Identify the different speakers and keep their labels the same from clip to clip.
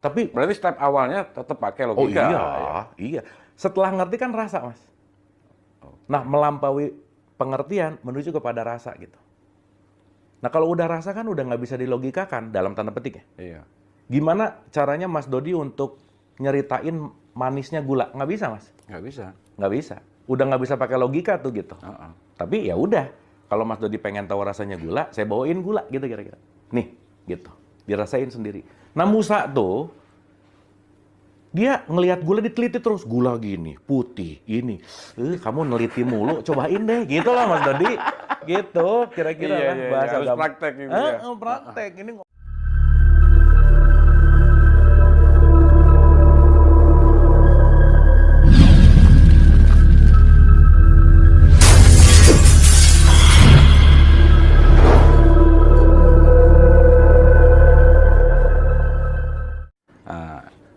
Speaker 1: Tapi
Speaker 2: Berarti step awalnya tetap pakai
Speaker 1: oh
Speaker 2: logika.
Speaker 1: iya,
Speaker 2: Ya.
Speaker 1: iya. Setelah ngerti kan rasa, Mas. Nah, melampaui pengertian menuju kepada rasa gitu. Nah, kalau udah rasa kan udah nggak bisa dilogikakan dalam tanda petik ya.
Speaker 2: Iya.
Speaker 1: Gimana caranya Mas Dodi untuk nyeritain manisnya gula? Nggak bisa, Mas.
Speaker 2: Nggak bisa.
Speaker 1: Nggak bisa. Udah nggak bisa pakai logika tuh gitu.
Speaker 2: Heeh.
Speaker 1: Tapi ya udah, kalau Mas Dodi pengen tahu rasanya gula, saya bawain gula gitu kira-kira. Nih, gitu. Dirasain sendiri. Nah, Musa tuh dia ngelihat gula diteliti terus, gula gini, putih, ini. Kamu neliti mulu, cobain deh, gitu lah Mas Dodi. Gitu, kira-kira
Speaker 2: Iya,
Speaker 1: lah
Speaker 2: iya,
Speaker 1: bahasa
Speaker 2: harus
Speaker 1: gampang.
Speaker 2: praktek gitu ya.
Speaker 1: Praktek. Ini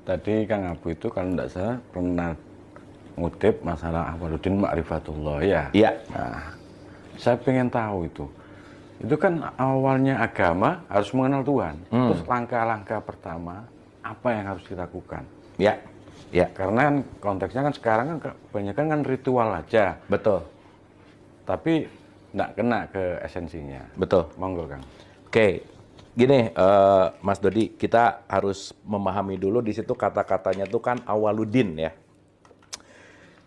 Speaker 2: Tadi Kang Abu itu kalau tidak salah pernah ngutip masalah Awaluddin Ma'rifatullah ya.
Speaker 1: iya.
Speaker 2: Nah, saya pengen tahu itu. Itu kan awalnya agama harus mengenal Tuhan. Terus langkah-langkah pertama apa yang harus dilakukan?
Speaker 1: Ya. Ya,
Speaker 2: Karena kan konteksnya kan sekarang kan kebanyakan kan ritual aja,
Speaker 1: betul.
Speaker 2: tapi nggak kena ke esensinya.
Speaker 1: Betul.
Speaker 2: Monggo Kang.
Speaker 1: Oke, gini Mas Dodi, kita harus memahami dulu di situ kata-katanya tuh kan Awaluddin ya.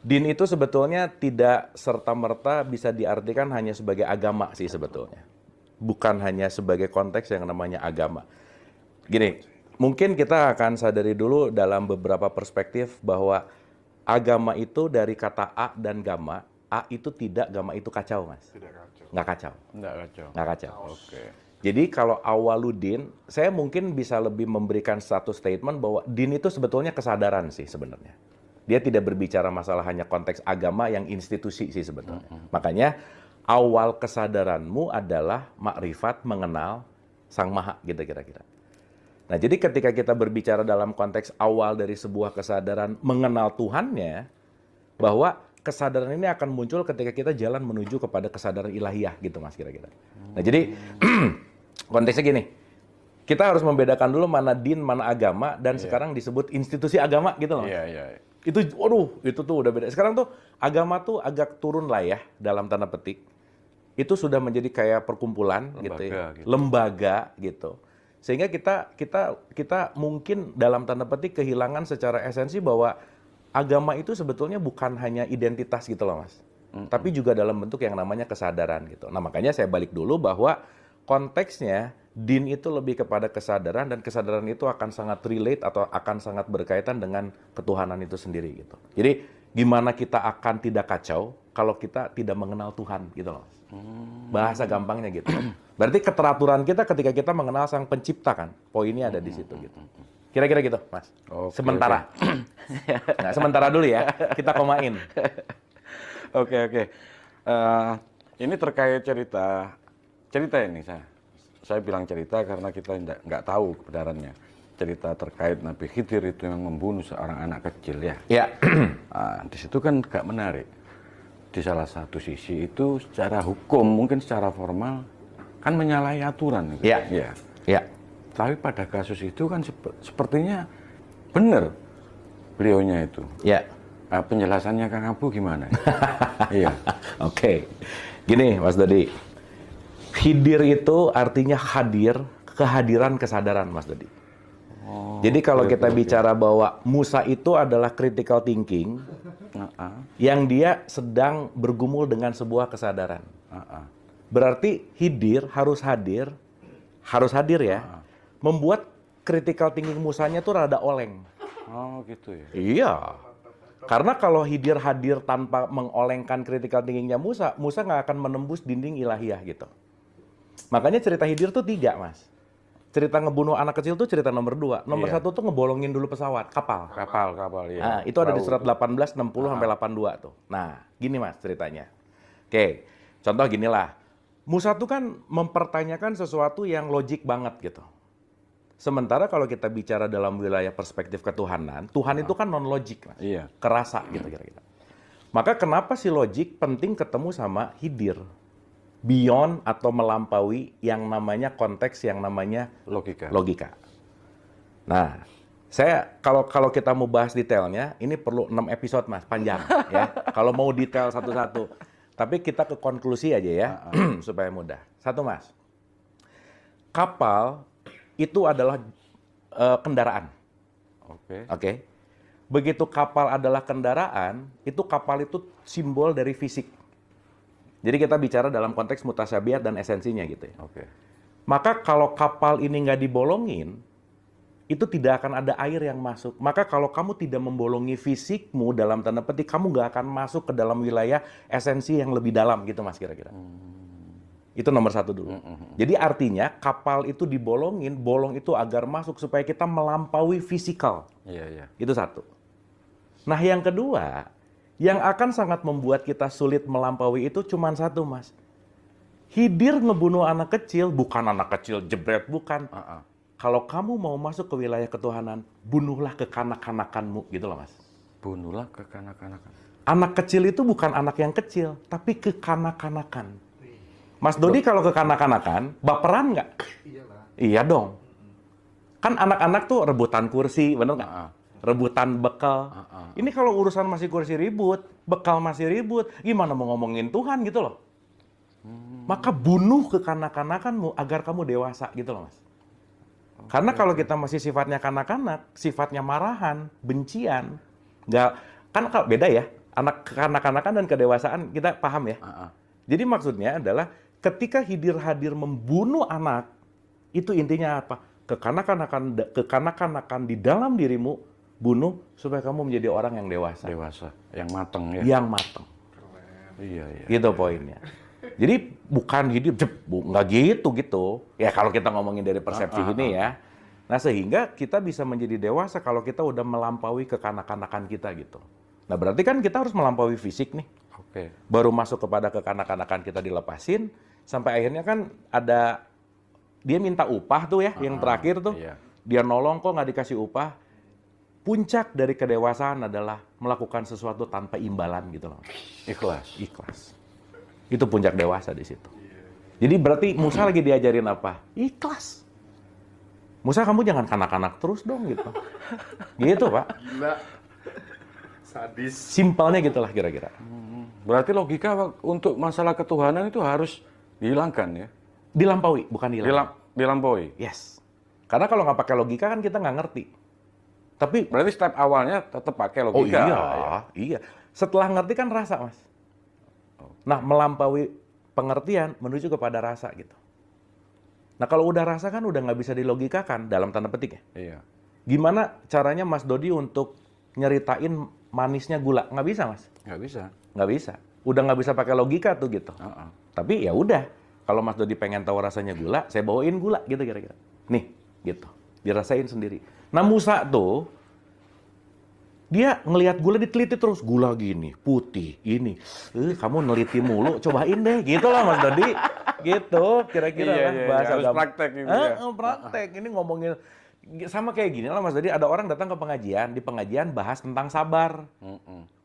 Speaker 1: Din itu sebetulnya tidak serta-merta bisa diartikan hanya sebagai agama sih sebetulnya. Bukan hanya sebagai konteks yang namanya agama. Gini, mungkin kita akan sadari dulu dalam beberapa perspektif bahwa agama itu dari kata A dan gamma. A itu tidak, gamma itu kacau, Mas.
Speaker 3: Tidak kacau.
Speaker 1: Nggak kacau.
Speaker 2: Nggak kacau.
Speaker 1: Nggak kacau.
Speaker 2: Oke.
Speaker 1: Jadi kalau Awaluddin, saya mungkin bisa lebih memberikan satu statement bahwa din itu sebetulnya kesadaran sih sebenarnya. Dia tidak berbicara masalah hanya konteks agama yang institusi sih sebetulnya. Makanya awal kesadaranmu adalah makrifat mengenal Sang Maha gitu kira-kira. Nah jadi ketika kita berbicara dalam konteks awal dari sebuah kesadaran mengenal Tuhannya, bahwa kesadaran ini akan muncul ketika kita jalan menuju kepada kesadaran ilahiyah gitu Mas kira-kira. Nah jadi konteksnya gini, kita harus membedakan dulu mana din, mana agama, dan sekarang disebut institusi agama gitu loh.
Speaker 2: Iya, iya.
Speaker 1: Itu, waduh, itu tuh udah beda. Sekarang tuh agama tuh agak turun lah ya, dalam tanda petik. Itu sudah menjadi kayak perkumpulan gitu ya.
Speaker 2: Gitu.
Speaker 1: Lembaga gitu. Sehingga kita mungkin dalam tanda petik kehilangan secara esensi bahwa agama itu sebetulnya bukan hanya identitas gitu loh Mas. Tapi juga dalam bentuk yang namanya kesadaran gitu. Nah makanya saya balik dulu bahwa konteksnya din itu lebih kepada kesadaran dan kesadaran itu akan sangat relate atau akan sangat berkaitan dengan ketuhanan itu sendiri gitu. Jadi gimana kita akan tidak kacau kalau kita tidak mengenal Tuhan gitu loh. Bahasa gampangnya gitu. Berarti keteraturan kita ketika kita mengenal Sang Pencipta kan. Poinnya ada di situ gitu. Kira-kira gitu, Mas.
Speaker 2: Oke,
Speaker 1: Sementara. Nah, sementara dulu ya. Kita komain.
Speaker 2: Oke. Ini terkait cerita ini saya bilang cerita karena kita nggak tahu kebenarannya. Cerita terkait Nabi Khidir itu yang membunuh seorang anak kecil ya.
Speaker 1: Ya.
Speaker 2: Nah, di situ kan gak menarik. Di salah satu sisi itu secara hukum mungkin secara formal kan menyalahi aturan. Gitu.
Speaker 1: Ya.
Speaker 2: Ya.
Speaker 1: Ya.
Speaker 2: Tapi pada kasus itu kan sepertinya benar beliaunya itu.
Speaker 1: Ya.
Speaker 2: Penjelasannya Kang Abu gimana? Iya.
Speaker 1: Oke. Gini, Mas Dodi. Khidir itu artinya hadir, kehadiran kesadaran, Mas Dodi. Jadi kalau kita bicara bahwa Musa itu adalah critical thinking, yang dia sedang bergumul dengan sebuah kesadaran. Berarti Khidir harus hadir ya, membuat critical thinking Musanya tuh rada oleng.
Speaker 2: Oh gitu ya.
Speaker 1: Iya. Karena kalau Khidir hadir tanpa mengolengkan critical thinkingnya Musa nggak akan menembus dinding ilahiyah gitu. Makanya cerita Khidir tuh 3, Mas. Cerita ngebunuh anak kecil tuh cerita nomor 2. Nomor 1 tuh ngebolongin dulu pesawat, kapal.
Speaker 2: Kapal ya.
Speaker 1: Nah, itu ada di surat 18, 60 sampai 82 tuh. Nah, gini Mas ceritanya. Oke, contoh ginilah. Musa tuh kan mempertanyakan sesuatu yang logik banget gitu. Sementara kalau kita bicara dalam wilayah perspektif ketuhanan, Tuhan itu kan non-logik, Mas.
Speaker 2: Iya.
Speaker 1: Kerasa gitu kira-kira. Maka kenapa si logik penting ketemu sama Khidir? Beyond atau melampaui yang namanya konteks yang namanya
Speaker 2: Logika.
Speaker 1: logika. Nah, Saya kalau kita mau bahas detailnya, ini perlu 6 episode Mas, panjang ya. Kalau mau detail satu-satu. Tapi kita ke konklusi aja ya, supaya mudah. Satu Mas, kapal itu adalah kendaraan.
Speaker 2: Oke.
Speaker 1: Oke. Begitu kapal adalah kendaraan, itu kapal itu simbol dari fisik. Jadi kita bicara dalam konteks mutasyabihat dan esensinya gitu ya.
Speaker 2: Oke.
Speaker 1: Maka kalau kapal ini nggak dibolongin, itu tidak akan ada air yang masuk. Maka kalau kamu tidak membolongi fisikmu dalam tanda petik, kamu nggak akan masuk ke dalam wilayah esensi yang lebih dalam gitu Mas kira-kira. Itu nomor satu dulu. Jadi artinya kapal itu dibolongin, bolong itu agar masuk supaya kita melampaui fisikal.
Speaker 2: Iya, iya.
Speaker 1: Itu satu. Nah yang kedua, yang akan sangat membuat kita sulit melampaui itu cuma satu Mas. Khidir ngebunuh anak kecil, bukan anak kecil jebret, bukan. Kalau kamu mau masuk ke wilayah ketuhanan, bunuhlah kekanak-kanakanmu, gitu loh Mas.
Speaker 2: Bunuhlah kekanak-kanakan.
Speaker 1: Anak kecil itu bukan anak yang kecil, tapi kekanak-kanakan. Mas Dodi kalau kekanak-kanakan, baperan nggak? Iya dong. Kan anak-anak tuh rebutan kursi, bener nggak? Rebutan bekal. Ini kalau urusan masih kursi ribut, bekal masih ribut, gimana mau ngomongin Tuhan gitu loh. Maka bunuh kekanak-kanakanmu agar kamu dewasa gitu loh Mas. Karena kalau kita masih sifatnya kanak-kanak, sifatnya marahan, bencian, nggak, kan kalau beda ya, anak kanak-kanakan dan kedewasaan kita paham ya. Jadi maksudnya adalah ketika Khidir hadir membunuh anak, itu intinya apa? Kekanak-kanakan di dalam dirimu, bunuh supaya kamu menjadi orang yang dewasa.
Speaker 2: Dewasa, yang matang ya.
Speaker 1: Yang matang.
Speaker 2: Iya, iya.
Speaker 1: Gitu poinnya. Jadi bukan hidup, nggak gitu. Ya kalau kita ngomongin dari persepsi ini ya. Nah sehingga kita bisa menjadi dewasa kalau kita udah melampaui kekanak-kanakan kita gitu. Nah berarti kan kita harus melampaui fisik nih.
Speaker 2: Oke.
Speaker 1: Baru masuk kepada kekanak-kanakan kita dilepasin, sampai akhirnya kan ada, dia minta upah tuh ya, yang terakhir tuh.
Speaker 2: Iya.
Speaker 1: Dia nolong kok nggak dikasih upah. Puncak dari kedewasaan adalah melakukan sesuatu tanpa imbalan gitu loh.
Speaker 2: Ikhlas.
Speaker 1: Ikhlas. Itu puncak dewasa di situ. Jadi berarti Musa lagi diajarin apa? Ikhlas. Musa kamu jangan kanak-kanak terus dong gitu. Gitu Pak.
Speaker 3: Gila. Sadis.
Speaker 1: Simpelnya gitulah kira-kira.
Speaker 2: Berarti logika untuk masalah ketuhanan itu harus dihilangkan ya?
Speaker 1: Dilampaui, bukan hilang.
Speaker 2: Dilampaui.
Speaker 1: Yes. Karena kalau nggak pakai logika kan kita nggak ngerti. Tapi
Speaker 2: Berarti step awalnya tetap pakai
Speaker 1: oh
Speaker 2: logika.
Speaker 1: iya. Setelah ngerti kan rasa Mas. Nah, melampaui pengertian menuju kepada rasa gitu. Nah, kalau udah rasa kan udah nggak bisa dilogikakan dalam tanda petik ya.
Speaker 2: Iya.
Speaker 1: Gimana caranya Mas Dodi untuk nyeritain manisnya gula? Nggak bisa Mas.
Speaker 2: Nggak bisa.
Speaker 1: Nggak bisa. Udah nggak bisa pakai logika tuh gitu. Tapi ya udah. Kalau Mas Dodi pengen tahu rasanya gula, saya bawain gula gitu kira-kira. Nih, gitu. Dirasain sendiri. Nah, Musa tuh dia ngelihat gula diteliti terus, gula gini, putih, ini. Kamu neliti mulu, cobain deh, gitu lah Mas Dodi. Gitu, kira-kira
Speaker 2: Iya,
Speaker 1: lah
Speaker 2: iya,
Speaker 1: bahasa
Speaker 2: harus praktek gitu ya.
Speaker 1: Praktek, ini ngomongin, sama kayak gini lah Mas Dodi, ada orang datang ke pengajian, di pengajian bahas tentang sabar.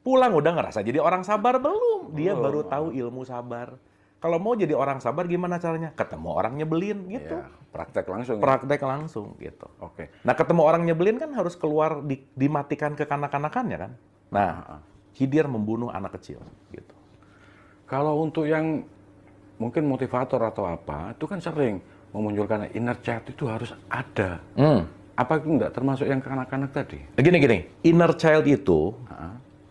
Speaker 1: Pulang udah ngerasa jadi orang sabar belum? Dia baru tahu ilmu sabar. Kalau mau jadi orang sabar gimana caranya? Ketemu orang nyebelin gitu.
Speaker 2: Ya, praktek langsung.
Speaker 1: Praktek langsung gitu.
Speaker 2: Oke.
Speaker 1: Nah, ketemu orang nyebelin kan harus keluar dimatikan kekanak-kanakannya kan. Nah, Khidir membunuh anak kecil gitu.
Speaker 2: Kalau untuk yang mungkin motivator atau apa, itu kan sering memunculkan inner child itu harus ada. Apa itu enggak termasuk yang kanak-kanak tadi?
Speaker 1: Gini, inner child itu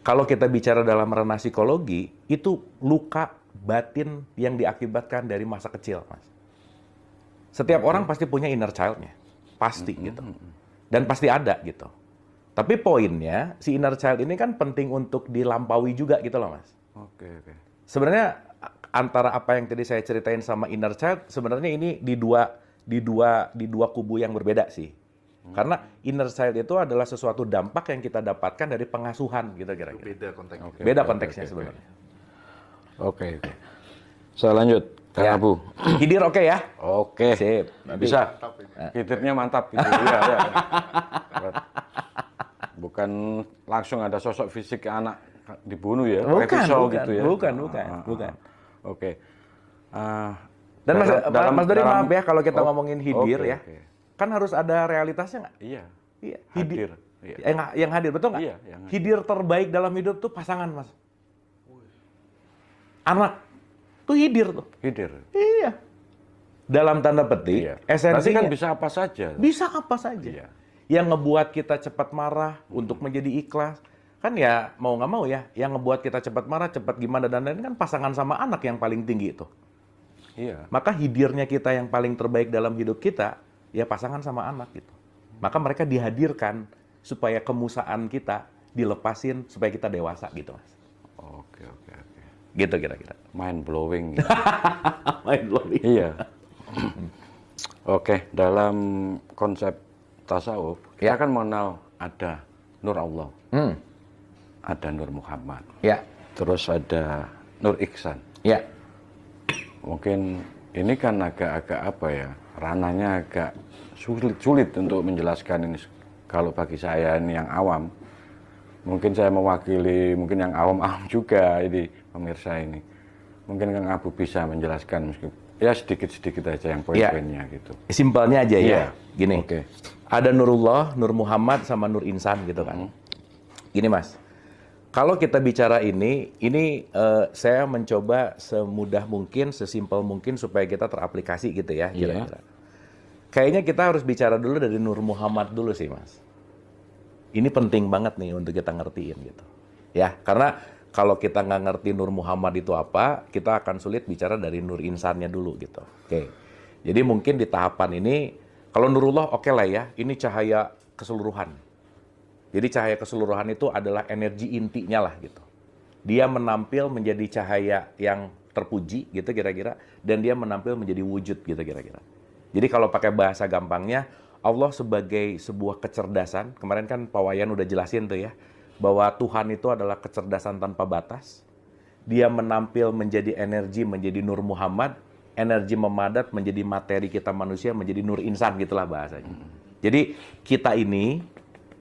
Speaker 1: kalau kita bicara dalam ranah psikologi, itu luka batin yang diakibatkan dari masa kecil, Mas. Setiap orang pasti punya inner child-nya. Pasti gitu. Dan pasti ada gitu. Tapi poinnya, si inner child ini kan penting untuk dilampaui juga gitu loh, Mas.
Speaker 2: Oke.
Speaker 1: Sebenarnya antara apa yang tadi saya ceritain sama inner child, sebenarnya ini di dua kubu yang berbeda sih. Karena inner child itu adalah sesuatu dampak yang kita dapatkan dari pengasuhan gitu kira-kira.
Speaker 3: Beda konteksnya.
Speaker 1: Beda konteksnya sebenarnya.
Speaker 2: Oke. Saya lanjut. Kang
Speaker 1: Ya.
Speaker 2: Abu.
Speaker 1: Khidir oke ya?
Speaker 2: Oke.
Speaker 1: Sip.
Speaker 2: Bisa.
Speaker 3: Mantap ini.
Speaker 2: Khidirnya mantap gitu. Iya. Bukan langsung ada sosok fisik anak dibunuh ya, pakai pisau gitu ya.
Speaker 1: Bukan.
Speaker 2: Oke.
Speaker 1: Dan Mas Dodi maaf ya kalau kita ngomongin Khidir
Speaker 2: Oke,
Speaker 1: ya.
Speaker 2: oke.
Speaker 1: Kan harus ada realitasnya nggak?
Speaker 2: Iya.
Speaker 1: Iya,
Speaker 2: hadir. Iya.
Speaker 1: Yang hadir, betul nggak?
Speaker 2: Iya, yang hadir.
Speaker 1: Hidir terbaik dalam hidup tuh pasangan, Mas. Anak tuh hidir tuh.
Speaker 2: Hidir.
Speaker 1: Iya. Dalam tanda petik,
Speaker 2: Iya. Berarti
Speaker 1: esensinya
Speaker 2: kan bisa apa saja.
Speaker 1: bisa apa saja.
Speaker 2: Iya.
Speaker 1: Yang ngebuat kita cepat marah untuk menjadi ikhlas. Kan ya mau nggak mau ya, yang ngebuat kita cepat marah, cepat gimana dan lain-lain kan pasangan sama anak yang paling tinggi itu.
Speaker 2: Iya.
Speaker 1: Maka hidirnya kita yang paling terbaik dalam hidup kita, ya pasangan sama anak gitu. Maka mereka dihadirkan supaya kemusaan kita dilepasin supaya kita dewasa gitu, Mas.
Speaker 2: Oke, oke, oke.
Speaker 1: Gitu kira-kira.
Speaker 2: Mind blowing. Gitu.
Speaker 1: Main lobby.
Speaker 2: Iya. Oke, dalam konsep tasawuf, kita kan mengenal ada Nur Allah, ada Nur Muhammad,
Speaker 1: Ya,
Speaker 2: terus ada Nur Ihsan.
Speaker 1: ya.
Speaker 2: Mungkin ini kan agak-agak apa ya, ranahnya agak sulit untuk menjelaskan ini. Kalau bagi saya ini yang awam, mungkin saya mewakili, mungkin yang awam-awam juga ini pemirsa ini. Mungkin Kang Abu bisa menjelaskan meskipun ya sedikit-sedikit aja yang poin-poinnya gitu.
Speaker 1: Simpelnya aja ya.
Speaker 2: Iya.
Speaker 1: Gini.
Speaker 2: Oke.
Speaker 1: Ada Nurullah, Nur Muhammad sama Nur Insan gitu kan. Gini, Mas. Kalau kita bicara ini saya mencoba semudah mungkin, sesimpel mungkin supaya kita teraplikasi gitu ya, kira-kira. Kayaknya kita harus bicara dulu dari Nur Muhammad dulu sih, Mas. Ini penting banget nih untuk kita ngertiin gitu. Ya, karena kalau kita nggak ngerti Nur Muhammad itu apa, kita akan sulit bicara dari Nur Insannya dulu gitu. Oke. Jadi mungkin di tahapan ini, kalau Nurullah oke lah ya, ini cahaya keseluruhan. Jadi cahaya keseluruhan itu adalah energi intinya lah gitu. Dia menampil menjadi cahaya yang terpuji gitu kira-kira, dan dia menampil menjadi wujud gitu kira-kira. Jadi kalau pakai bahasa gampangnya, Allah sebagai sebuah kecerdasan, kemarin kan Pak Wayan udah jelasin tuh ya, bahwa Tuhan itu adalah kecerdasan tanpa batas. Dia menampil menjadi energi, menjadi Nur Muhammad, energi memadat menjadi materi kita manusia, menjadi Nur Insan gitulah bahasanya. Jadi kita ini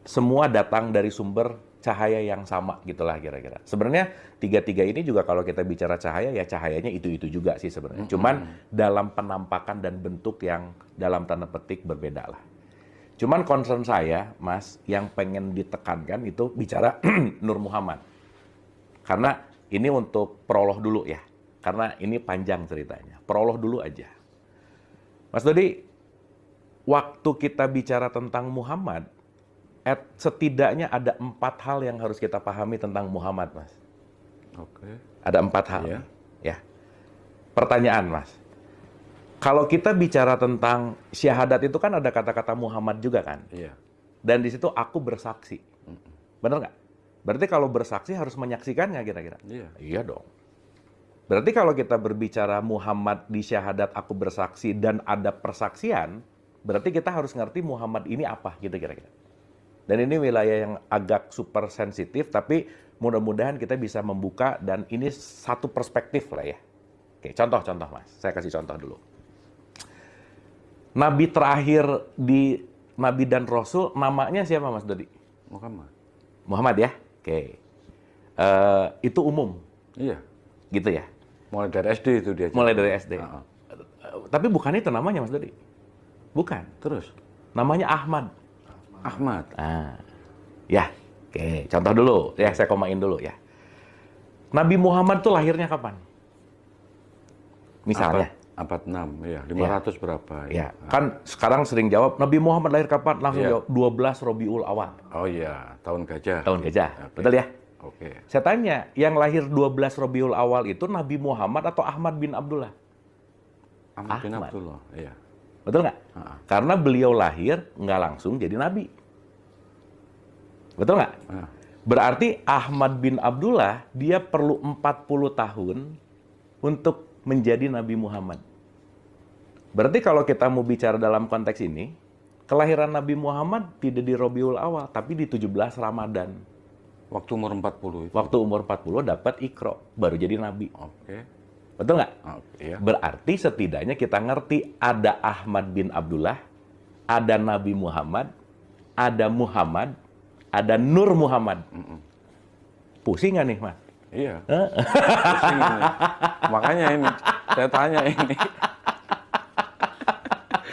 Speaker 1: semua datang dari sumber cahaya yang sama gitulah kira-kira. Sebenarnya tiga-tiga ini juga kalau kita bicara cahaya, ya cahayanya itu-itu juga sih sebenarnya. Cuman dalam penampakan dan bentuk yang dalam tanda petik berbeda lah. Cuman concern saya, Mas, yang pengen ditekankan itu bicara Nur Muhammad. Karena ini untuk prolog dulu ya. Karena ini panjang ceritanya. Prolog dulu aja. Mas Dodi, waktu kita bicara tentang Muhammad, setidaknya ada 4 hal yang harus kita pahami tentang Muhammad, Mas.
Speaker 2: Oke.
Speaker 1: Ada 4 hal.
Speaker 2: Iya.
Speaker 1: Ya. Pertanyaan, Mas. Kalau kita bicara tentang syahadat itu kan ada kata-kata Muhammad juga kan?
Speaker 2: Iya.
Speaker 1: Dan di situ aku bersaksi. Benar nggak? Berarti kalau bersaksi harus menyaksikan nggak kira-kira?
Speaker 2: Iya.
Speaker 1: Iya dong. Berarti kalau kita berbicara Muhammad di syahadat aku bersaksi dan ada persaksian, berarti kita harus ngerti Muhammad ini apa gitu kira-kira. Dan ini wilayah yang agak super sensitif, tapi mudah-mudahan kita bisa membuka dan ini satu perspektif lah ya. Oke, contoh-contoh Mas. Saya kasih contoh dulu. Nabi terakhir di Nabi dan Rasul, namanya siapa Mas Dodi?
Speaker 2: Muhammad.
Speaker 1: Muhammad ya? Oke. Itu umum,
Speaker 2: Iya.
Speaker 1: gitu ya?
Speaker 2: Mulai dari SD itu dia.
Speaker 1: Mulai dari SD.
Speaker 2: Ah, ah.
Speaker 1: Tapi bukan itu namanya Mas Dodi. Bukan.
Speaker 2: Terus
Speaker 1: Namanya Ahmad.
Speaker 2: Ahmad.
Speaker 1: Ah. Ya, oke. Contoh dulu. Ya, saya komain dulu ya. Nabi Muhammad tuh lahirnya kapan? Misalnya.
Speaker 2: Abad 6, ya. 500 berapa?
Speaker 1: Ya, kan sekarang sering jawab, Nabi Muhammad lahir kapan? Langsung
Speaker 2: Iya.
Speaker 1: jawab, 12 Rabiul Awal.
Speaker 2: Oh iya, tahun gajah.
Speaker 1: Tahun gajah.
Speaker 2: Oke.
Speaker 1: Betul ya?
Speaker 2: Oke.
Speaker 1: Saya tanya, yang lahir 12 Rabiul Awal itu Nabi Muhammad atau Ahmad bin Abdullah?
Speaker 2: Ahmad bin
Speaker 1: Ahmad.
Speaker 2: Abdullah, iya.
Speaker 1: Betul nggak?
Speaker 2: Ah.
Speaker 1: Karena beliau lahir nggak langsung jadi Nabi. Betul nggak?
Speaker 2: Ah.
Speaker 1: Berarti Ahmad bin Abdullah, dia perlu 40 tahun untuk menjadi Nabi Muhammad. Berarti kalau kita mau bicara dalam konteks ini, kelahiran Nabi Muhammad tidak di Rabiul Awal, tapi di 17 Ramadan.
Speaker 2: Waktu umur 40 itu.
Speaker 1: Waktu umur 40 dapat Iqra, baru jadi Nabi.
Speaker 2: Oke.
Speaker 1: Betul nggak?
Speaker 2: Iya.
Speaker 1: Berarti setidaknya kita ngerti ada Ahmad bin Abdullah, ada Nabi Muhammad, ada Nur Muhammad. Pusing nggak nih, Mas?
Speaker 2: Iya. Pusing ini. Makanya ini, saya tanya ini.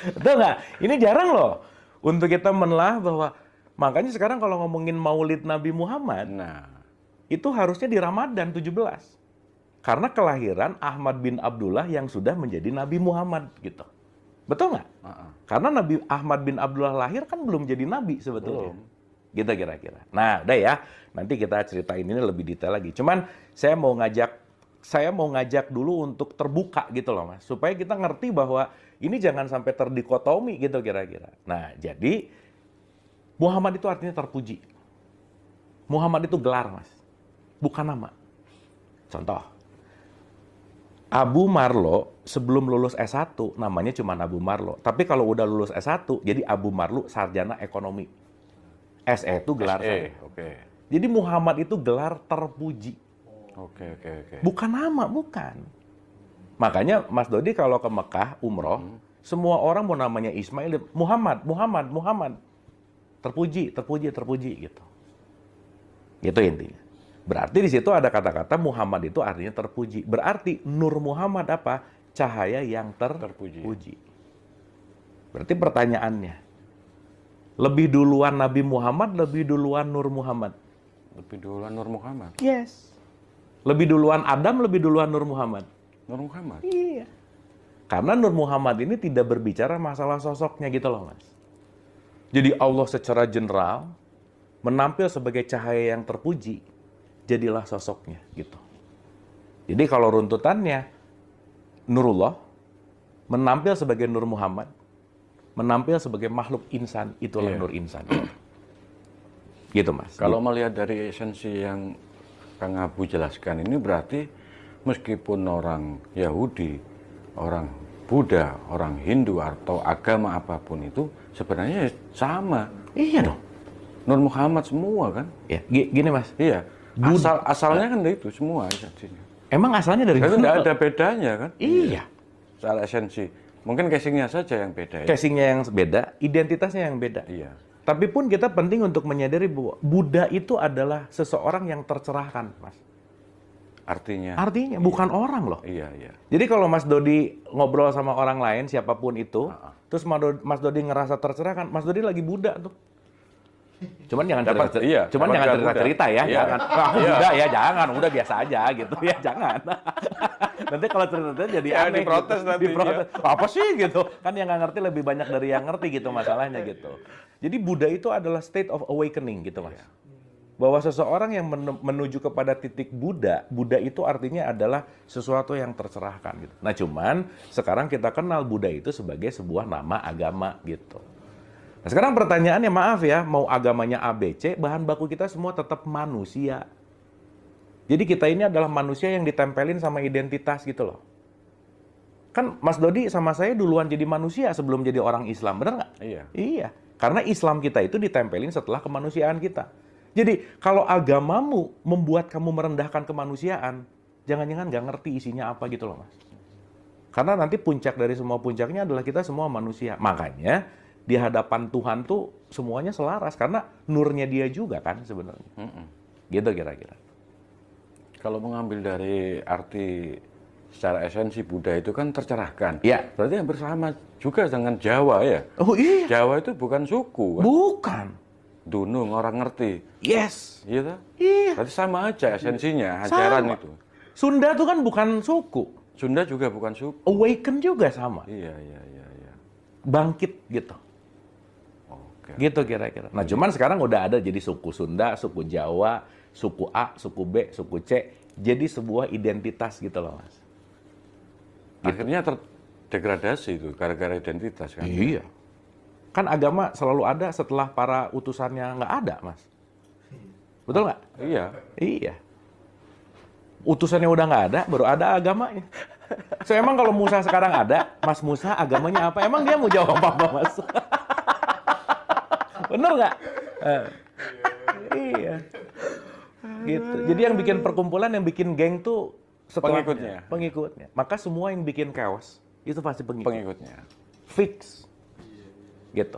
Speaker 1: Betul nggak? Ini jarang loh untuk kita menelaah bahwa Makanya sekarang kalau ngomongin Maulid Nabi Muhammad,
Speaker 2: Nah,
Speaker 1: itu harusnya di Ramadan 17. Karena kelahiran Ahmad bin Abdullah yang sudah menjadi Nabi Muhammad gitu. Betul nggak? Karena Nabi Ahmad bin Abdullah lahir kan belum jadi nabi sebetulnya. Gitu kira-kira. Nah, udah ya. Nanti kita ceritain ini lebih detail lagi. Cuman saya mau ngajak dulu untuk terbuka gitu loh, Mas. Supaya kita ngerti bahwa ini jangan sampai terdikotomi gitu kira-kira. Nah, jadi Muhammad itu artinya terpuji. Muhammad itu gelar, Mas. Bukan nama. Contoh. Abu Marlo sebelum lulus S1 namanya cuma Abu Marlo. Tapi kalau udah lulus S1 jadi Abu Marlo sarjana ekonomi. SE itu gelar saya.
Speaker 2: Oke.
Speaker 1: Jadi Muhammad itu gelar terpuji.
Speaker 2: Oke.
Speaker 1: Bukan nama, bukan. Makanya Mas Dodi kalau ke Mekah umroh, semua orang mau namanya Ismail, Muhammad. Terpuji gitu. Gitu intinya. Berarti di situ ada kata-kata Muhammad itu artinya terpuji. Berarti Nur Muhammad apa? Cahaya yang terpuji. Berarti pertanyaannya, lebih duluan Nabi Muhammad, lebih duluan Nur Muhammad?
Speaker 2: Lebih duluan Nur Muhammad.
Speaker 1: Yes. Lebih duluan Adam, lebih duluan Nur Muhammad?
Speaker 2: Nur Muhammad.
Speaker 1: Iya. Karena Nur Muhammad ini tidak berbicara masalah sosoknya gitu loh, Mas. Jadi Allah secara general menampil sebagai cahaya yang terpuji, jadilah sosoknya gitu. Jadi kalau runtutannya, Nurullah menampil sebagai Nur Muhammad, menampil sebagai makhluk insan, itulah Nur Insan. Gitu, Mas.
Speaker 2: Kalau melihat dari esensi yang Kang Abu jelaskan ini berarti meskipun orang Yahudi, orang Buddha, orang Hindu atau agama apapun itu sebenarnya sama.
Speaker 1: Iya dong.
Speaker 2: Nur Muhammad semua kan?
Speaker 1: Ya, gini Mas.
Speaker 2: Iya. Asalnya kan itu semua esensinya.
Speaker 1: Emang asalnya dari
Speaker 2: Itu
Speaker 1: mana?
Speaker 2: tidak ada bedanya kan?
Speaker 1: Iya.
Speaker 2: Soal esensi. Mungkin casingnya saja yang beda. Ya?
Speaker 1: Casingnya yang beda, identitasnya yang beda.
Speaker 2: Iya.
Speaker 1: Tapi pun kita penting untuk menyadari bahwa Buddha itu adalah seseorang yang tercerahkan, Mas.
Speaker 2: Artinya
Speaker 1: Bukan orang loh.
Speaker 2: Iya.
Speaker 1: Jadi kalau Mas Dodi ngobrol sama orang lain, siapapun itu, terus Mas Dodi ngerasa tercerahkan, Mas Dodi lagi Buddha tuh. Cuman jangan cerita ya,
Speaker 2: Iya.
Speaker 1: jangan. Aku Buddha ya, jangan. Udah biasa aja gitu ya, jangan. Nanti kalau cerita jadi aneh.
Speaker 2: diprotes
Speaker 1: gitu.
Speaker 2: nanti,
Speaker 1: Diprotes. Apa sih gitu? Kan yang nggak ngerti lebih banyak dari yang ngerti gitu masalahnya gitu. Jadi Buddha itu adalah state of awakening gitu, Mas. Bahwa seseorang yang menuju kepada titik Buddha itu artinya adalah sesuatu yang tercerahkan gitu. Nah, cuman sekarang kita kenal Buddha itu sebagai sebuah nama agama gitu. Nah, sekarang pertanyaannya, maaf ya, mau agamanya ABC, bahan baku kita semua tetap manusia. Jadi kita ini adalah manusia yang ditempelin sama identitas gitu loh. Kan Mas Dodi sama saya duluan jadi manusia sebelum jadi orang Islam, benar nggak?
Speaker 2: Iya.
Speaker 1: Iya, karena Islam kita itu ditempelin setelah kemanusiaan kita. Jadi kalau agamamu membuat kamu merendahkan kemanusiaan, jangan-jangan nggak ngerti isinya apa gitu loh, Mas. Karena nanti puncak dari semua puncaknya adalah kita semua manusia. Makanya di hadapan Tuhan tuh semuanya selaras karena nurnya dia juga kan sebenarnya. Gitu kira-kira.
Speaker 2: Kalau mengambil dari arti secara esensi Buddha itu kan tercerahkan.
Speaker 1: Iya.
Speaker 2: Berarti yang bersama juga dengan Jawa ya.
Speaker 1: Oh iya.
Speaker 2: Jawa itu bukan suku kan?
Speaker 1: Bukan.
Speaker 2: Dunung orang ngerti.
Speaker 1: Yes.
Speaker 2: Iya.
Speaker 1: Iya.
Speaker 2: Berarti sama aja esensinya, ajaran
Speaker 1: Sama.
Speaker 2: itu.
Speaker 1: Sunda tuh kan bukan suku.
Speaker 2: Sunda juga bukan suku.
Speaker 1: Awaken juga sama.
Speaker 2: Iya.
Speaker 1: Bangkit gitu.
Speaker 2: Oke.
Speaker 1: Gitu kira-kira. Nah, cuman sekarang udah ada jadi suku Sunda, suku Jawa, suku A, suku B, suku C. Jadi sebuah identitas gitu loh, Mas.
Speaker 2: Akhirnya terdegradasi itu gara-gara identitas kan.
Speaker 1: Iya. Kan agama selalu ada setelah para utusannya nggak ada, Mas. Betul nggak?
Speaker 2: Iya.
Speaker 1: Iya. Utusannya udah nggak ada, baru ada agamanya. So, emang kalau Musa sekarang ada, Mas Musa agamanya apa? Emang dia mau jawab apa, Mas? Bener nggak? Iya. Gitu. Jadi yang bikin perkumpulan, yang bikin geng tuh setelahnya. Pengikutnya. Maka semua yang bikin chaos, itu pasti
Speaker 2: Pengikutnya.
Speaker 1: Fix. Gitu.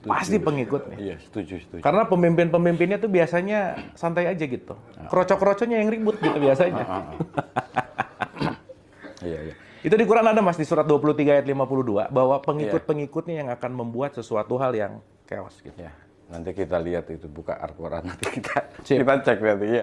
Speaker 1: Pasti pengikutnya.
Speaker 2: Iya, setuju.
Speaker 1: Karena pemimpin-pemimpinnya tuh biasanya santai aja gitu. Kroco-kroconya yang ribut gitu biasanya.
Speaker 2: Iya.
Speaker 1: Itu di Quran ada, Mas, di surat 23 ayat 52 bahwa pengikut-pengikutnya yang akan membuat sesuatu hal yang chaos gitu.
Speaker 2: Ya. Nanti kita lihat itu buka Al-Quran, nanti
Speaker 4: Sip.
Speaker 2: kita cek nanti ya.